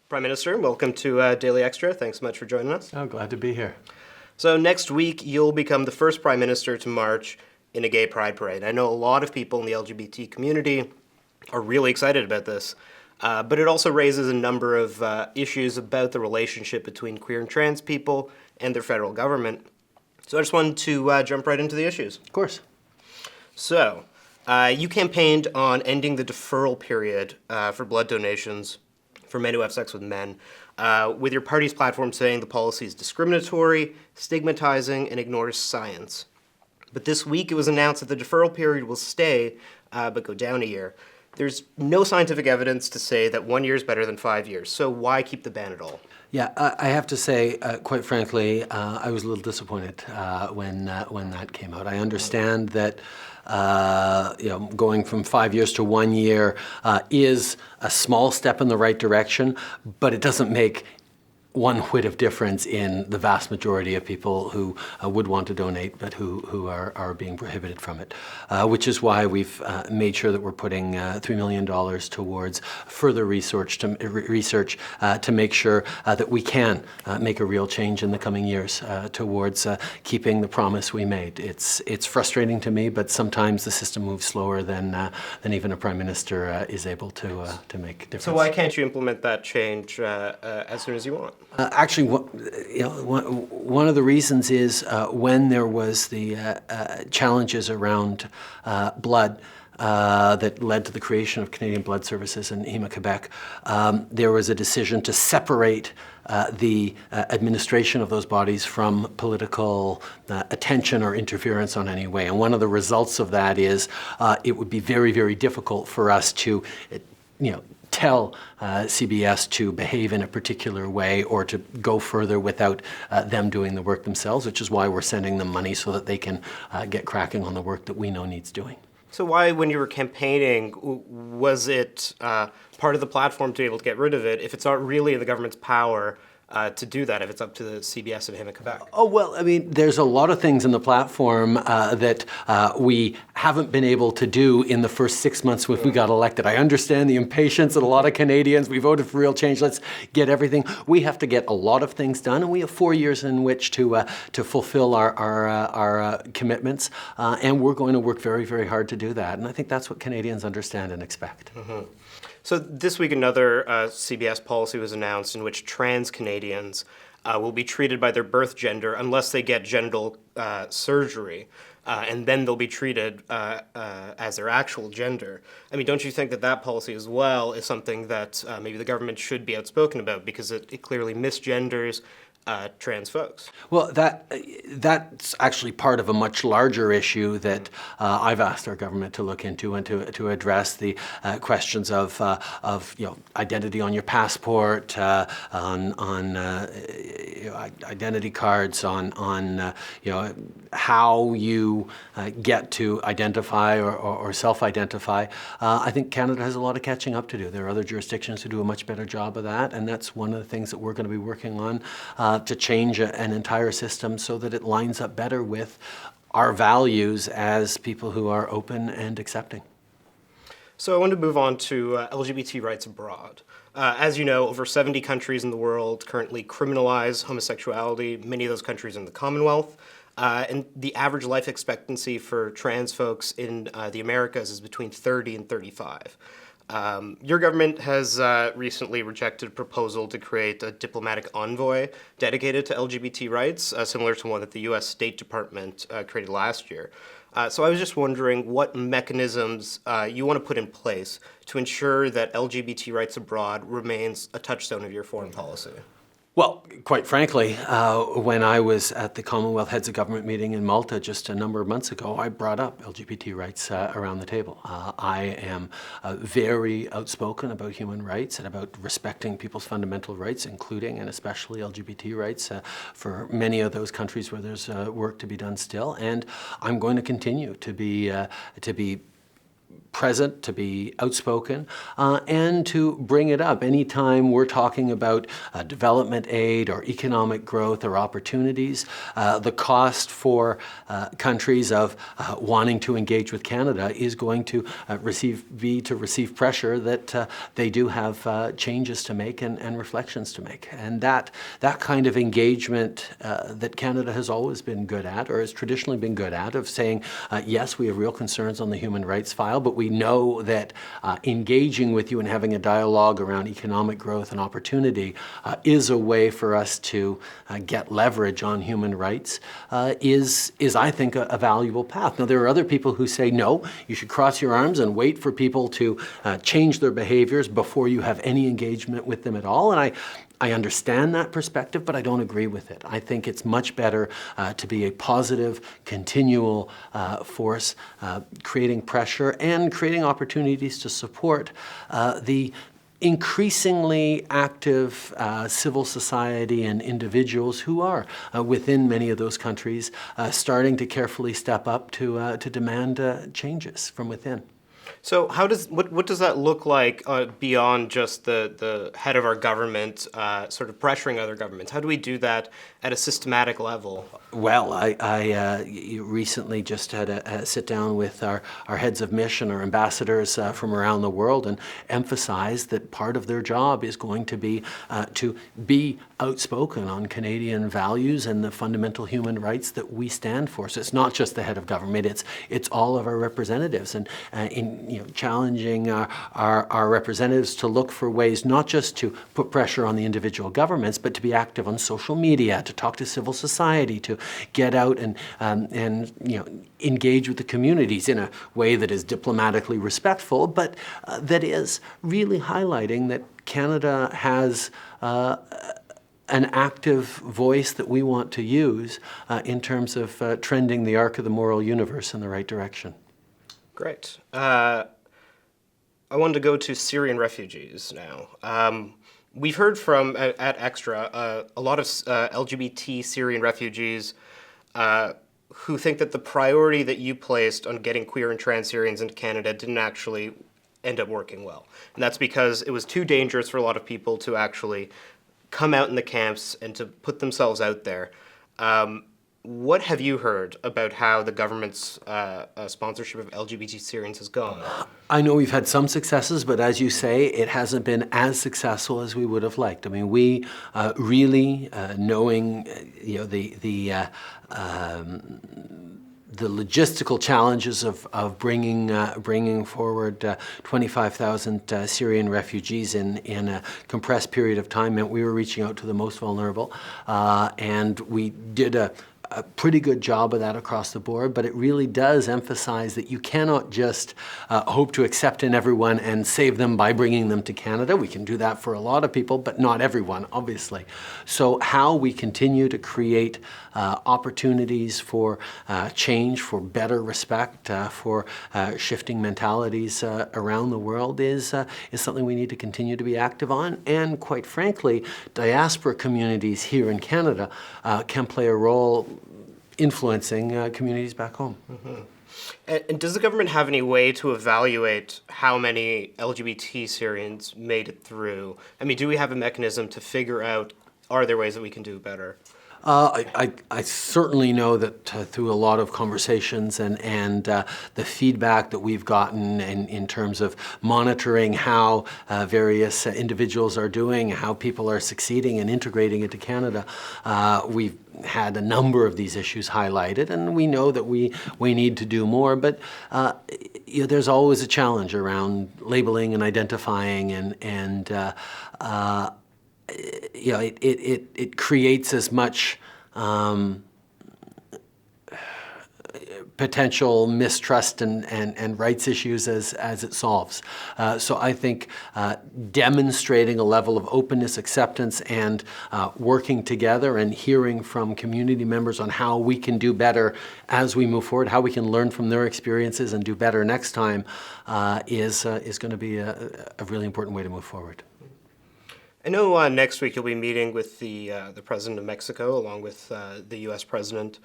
Prime Minister, welcome to Daily Xtra. Thanks so much for joining us. Oh, glad to be here. So next week, you'll become the first Prime Minister to march in a gay pride parade. I know a lot of people in the LGBT community are really excited about this, but it also raises a number of issues about the relationship between queer and trans people and their federal government. So I just wanted to jump right into the issues. Of course. So, you campaigned on ending the deferral period for blood donations for men who have sex with men, with your party's platform saying the policy is discriminatory, stigmatizing, and ignores science. But this week it was announced that the deferral period will stay, but go down a year. There's no scientific evidence to say that 1 year is better than 5 years, so why keep the ban at all? Yeah, I have to say, quite frankly, I was a little disappointed when that came out. I understand that going from 5 years to 1 year is a small step in the right direction, but it doesn't make one whit of difference in the vast majority of people who would want to donate, but who are being prohibited from it, which is why we've made sure that we're putting $3 million towards further research to make sure that we can make a real change in the coming years towards keeping the promise we made. It's frustrating to me, but sometimes the system moves slower than even a prime minister is able to make a difference. So why can't you implement that change as soon as you want? Actually, one of the reasons is when there was the challenges around blood that led to the creation of Canadian Blood Services and Héma-Québec, there was a decision to separate the administration of those bodies from political attention or interference on any way. And one of the results of that is it would be very, very difficult for us to, tell CBS to behave in a particular way or to go further without them doing the work themselves, which is why we're sending them money so that they can get cracking on the work that we know needs doing. So why, when you were campaigning, was it part of the platform to be able to get rid of it if it's not really in the government's power to do that, if it's up to the CBS and Héma-Québec? Oh, well, I mean, there's a lot of things in the platform that we haven't been able to do in the first 6 months if we got elected. I understand the impatience of a lot of Canadians. We voted for real change. Let's get everything. We have to get a lot of things done, and we have 4 years in which to fulfill our commitments, and we're going to work very, very hard to do that. And I think that's what Canadians understand and expect. Mm-hmm. So this week, another CBS policy was announced in which trans Canadians will be treated by their birth gender unless they get genital surgery, and then they'll be treated as their actual gender. I mean, don't you think that policy as well is something that maybe the government should be outspoken about, because it clearly misgenders trans folks? Well, that's actually part of a much larger issue that I've asked our government to look into and to address the questions of identity on your passport, on identity cards, on how you get to identify or self-identify. I think Canada has a lot of catching up to do. There are other jurisdictions who do a much better job of that, and that's one of the things that we're going to be working on to change an entire system so that it lines up better with our values as people who are open and accepting. So I want to move on to LGBT rights abroad. As you know, over 70 countries in the world currently criminalize homosexuality, many of those countries in the Commonwealth. And the average life expectancy for trans folks in the Americas is between 30 and 35. Your government has recently rejected a proposal to create a diplomatic envoy dedicated to LGBT rights, similar to one that the U.S. State Department created last year. So I was just wondering what mechanisms you want to put in place to ensure that LGBT rights abroad remains a touchstone of your foreign policy. Well, quite frankly, when I was at the Commonwealth Heads of Government meeting in Malta just a number of months ago, I brought up LGBT rights around the table. I am very outspoken about human rights and about respecting people's fundamental rights, including and especially LGBT rights for many of those countries where there's work to be done still. And I'm going to continue to be present, to be outspoken, and to bring it up. Anytime we're talking about development aid or economic growth or opportunities, the cost for countries of wanting to engage with Canada is going to receive pressure that they do have changes to make and reflections to make. And that kind of engagement that Canada has always been good at, or has traditionally been good at, of saying, yes, we have real concerns on the human rights file, but we know that engaging with you and having a dialogue around economic growth and opportunity is a way for us to get leverage on human rights, is I think, a valuable path. Now, there are other people who say, no, you should cross your arms and wait for people to change their behaviors before you have any engagement with them at all. And I understand that perspective, but I don't agree with it. I think it's much better to be a positive, continual force, creating pressure and creating opportunities to support the increasingly active civil society and individuals who are within many of those countries starting to carefully step up to demand changes from within. So what does that look like beyond just the head of our government sort of pressuring other governments? How do we do that at a systematic level? Well, I recently just had a sit down with our heads of mission, our ambassadors from around the world, and emphasized that part of their job is going to be outspoken on Canadian values and the fundamental human rights that we stand for. So it's not just the head of government; it's all of our representatives, and challenging our representatives to look for ways not just to put pressure on the individual governments, but to be active on social media, to talk to civil society, to get out and engage with the communities in a way that is diplomatically respectful, but that is really highlighting that Canada has an active voice that we want to use in terms of trending the arc of the moral universe in the right direction. Great. I wanted to go to Syrian refugees now. We've heard from, at Xtra, a lot of LGBT Syrian refugees who think that the priority that you placed on getting queer and trans Syrians into Canada didn't actually end up working well. And that's because it was too dangerous for a lot of people to actually come out in the camps and to put themselves out there. What have you heard about how the government's sponsorship of LGBT Syrians has gone? I know we've had some successes, but as you say, it hasn't been as successful as we would have liked. I mean, we really, knowing the logistical challenges of bringing forward 25,000 Syrian refugees in a compressed period of time meant we were reaching out to the most vulnerable, and we did a pretty good job of that across the board, but it really does emphasize that you cannot just hope to accept in everyone and save them by bringing them to Canada. We can do that for a lot of people, but not everyone, obviously. So how we continue to create opportunities for change, for better respect, for shifting mentalities around the world is something we need to continue to be active on. And quite frankly, diaspora communities here in Canada can play a role influencing communities back home. Mm-hmm. And does the government have any way to evaluate how many LGBT Syrians made it through? I mean, do we have a mechanism to figure out, are there ways that we can do better? I certainly know that through a lot of conversations and the feedback that we've gotten in terms of monitoring how various individuals are doing, how people are succeeding and integrating into Canada, we've had a number of these issues highlighted, and we know that we need to do more, but there's always a challenge around labeling and identifying and it creates as much potential mistrust and rights issues as it solves. So I think demonstrating a level of openness, acceptance, and working together and hearing from community members on how we can do better as we move forward, how we can learn from their experiences and do better next time is going to be a really important way to move forward. I know next week you'll be meeting with the President of Mexico along with the U.S. President.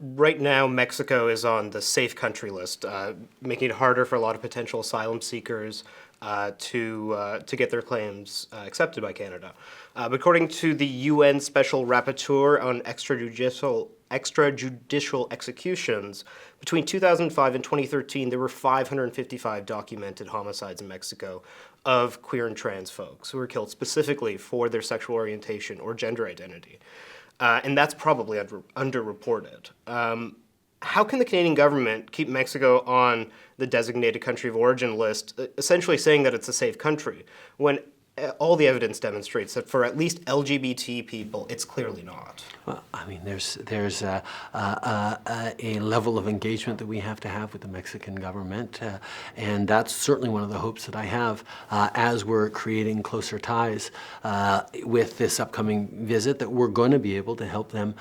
Right now, Mexico is on the safe country list, making it harder for a lot of potential asylum seekers to get their claims accepted by Canada. But according to the UN Special Rapporteur on extrajudicial executions, between 2005 and 2013, there were 555 documented homicides in Mexico of queer and trans folks who were killed specifically for their sexual orientation or gender identity. And that's probably underreported. How can the Canadian government keep Mexico on the designated country of origin list, essentially saying that it's a safe country, when all the evidence demonstrates that for at least LGBT people, it's clearly not? Well, I mean, there's a level of engagement that we have to have with the Mexican government, and that's certainly one of the hopes that I have as we're creating closer ties with this upcoming visit, that we're going to be able to help them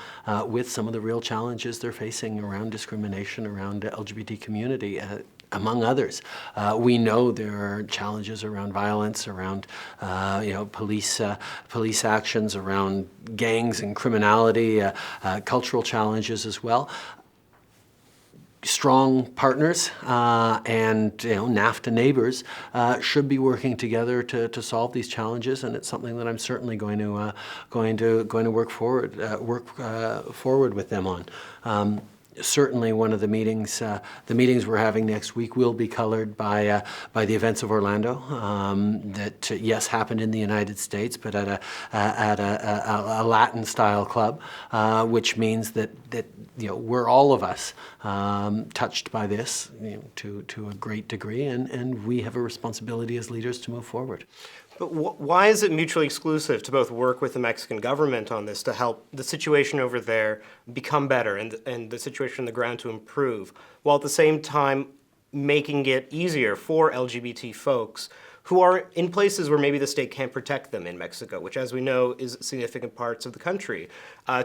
with some of the real challenges they're facing around discrimination around the LGBT community. Among others, we know there are challenges around violence, around police actions, around gangs and criminality, cultural challenges as well. Strong partners and NAFTA neighbors should be working together to solve these challenges, and it's something that I'm certainly going to work forward with them on. Certainly, one of the meetings we're having next week will be colored by the events of Orlando that yes happened in the United States, but at a Latin-style club, which means that we're all of us touched by this to a great degree, and we have a responsibility as leaders to move forward. But why is it mutually exclusive to both work with the Mexican government on this to help the situation over there become better and the situation on the ground to improve, while at the same time making it easier for LGBT folks who are in places where maybe the state can't protect them in Mexico, which, as we know, is significant parts of the country,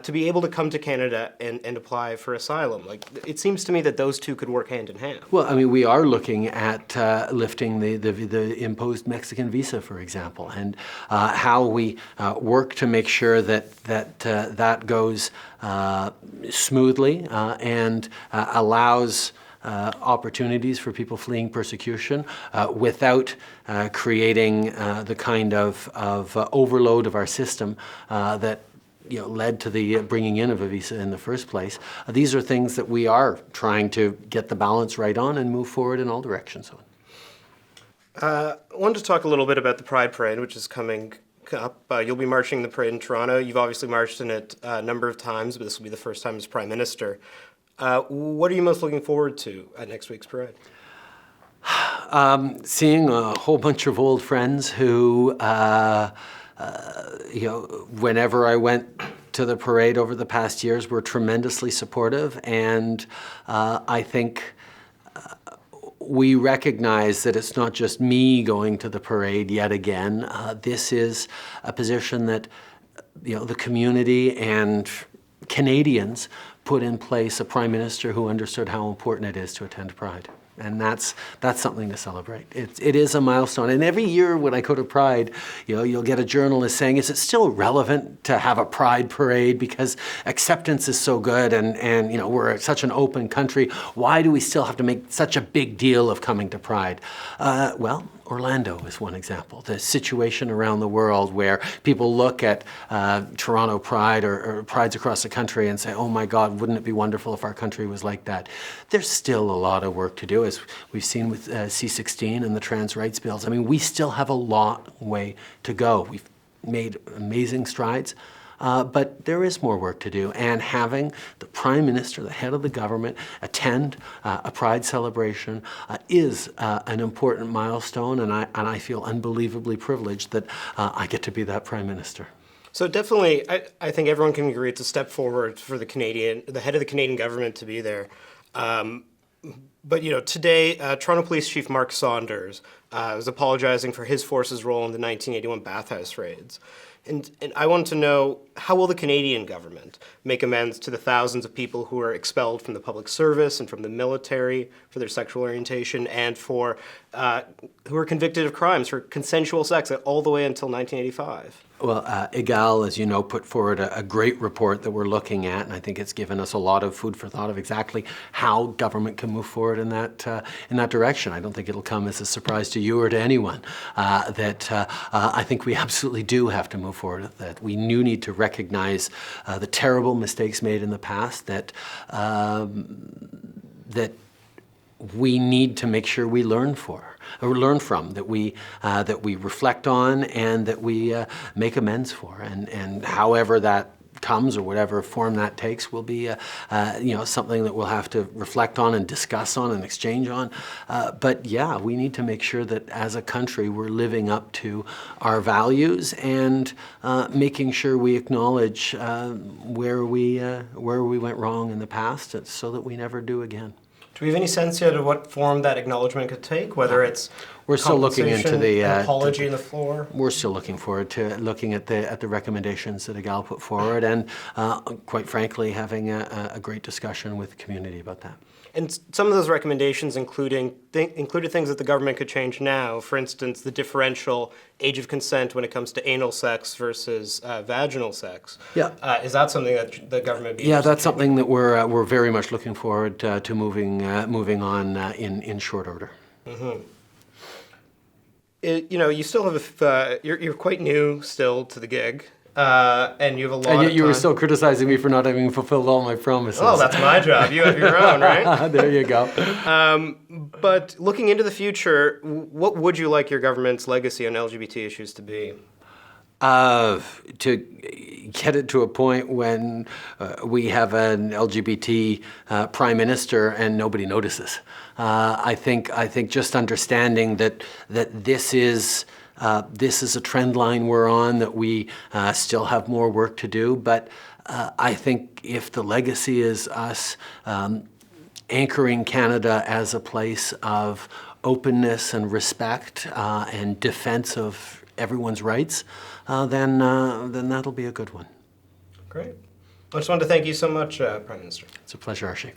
to be able to come to Canada and apply for asylum? Like, it seems to me that those two could work hand in hand. Well, I mean, we are looking at lifting the imposed Mexican visa, for example, and how we work to make sure that goes smoothly and allows opportunities for people fleeing persecution without creating the kind of overload of our system that led to the bringing in of a visa in the first place. These are things that we are trying to get the balance right on and move forward in all directions on. I wanted to talk a little bit about the Pride Parade, which is coming up. You'll be marching the parade in Toronto. You've obviously marched in it a number of times, but this will be the first time as Prime Minister. What are you most looking forward to at next week's parade? Seeing a whole bunch of old friends who, whenever I went to the parade over the past years, were tremendously supportive, and I think we recognize that it's not just me going to the parade yet again. This is a position that the community and Canadians put in place a prime minister who understood how important it is to attend Pride. And that's something to celebrate. It is a milestone. And every year when I go to Pride, you'll get a journalist saying, is it still relevant to have a Pride parade because acceptance is so good and we're such an open country. Why do we still have to make such a big deal of coming to Pride? Well, Orlando is one example. The situation around the world where people look at Toronto Pride or prides across the country and say, oh my God, wouldn't it be wonderful if our country was like that? There's still a lot of work to do, as we've seen with C-16 and the trans rights bills. I mean, we still have a long way to go. We've made amazing strides. But there is more work to do, and having the Prime Minister, the head of the government, attend a Pride celebration is an important milestone, and I feel unbelievably privileged that I get to be that Prime Minister. So definitely, I think everyone can agree it's a step forward for the head of the Canadian government to be there. But today, Toronto Police Chief Mark Saunders was apologizing for his force's role in the 1981 bathhouse raids. And I want to know, how will the Canadian government make amends to the thousands of people who are expelled from the public service and from the military for their sexual orientation, and for who are convicted of crimes for consensual sex all the way until 1985? Well, Igal, as you know, put forward a great report that we're looking at, and I think it's given us a lot of food for thought of exactly how government can move forward in that direction. I don't think it'll come as a surprise to you or to anyone that I think we absolutely do have to move forward. That we do need to recognize the terrible mistakes made in the past. That we need to make sure we learn from, that we reflect on, and that we make amends for. And however that comes, or whatever form that takes, will be something that we'll have to reflect on and discuss on and exchange on. But yeah, we need to make sure that as a country we're living up to our values and making sure we acknowledge where we went wrong in the past, so that we never do again. Do we have any sense yet of what form that acknowledgement could take? Whether it's we're still looking into the apology in the floor. We're still looking forward to looking at the recommendations that Igal put forward, and quite frankly, having a great discussion with the community about that. And some of those recommendations included things that the government could change now. For instance, the differential age of consent when it comes to anal sex versus vaginal sex. Yeah. Is that something that the government? Yeah, that's something that we're very much looking forward to moving on in short order. Mm-hmm. You still have you're quite new still to the gig. And you have a lot. And yet you were still criticizing me for not having fulfilled all my promises. Oh, that's my job. You have your own, right? There you go. But looking into the future, what would you like your government's legacy on LGBT issues to be? To get it to a point when we have an LGBT prime minister and nobody notices. I think just understanding that this is a trend line we're on, that we still have more work to do. But I think if the legacy is us anchoring Canada as a place of openness and respect and defense of everyone's rights, then that'll be a good one. Great. I just wanted to thank you so much, Prime Minister. It's a pleasure, Archie.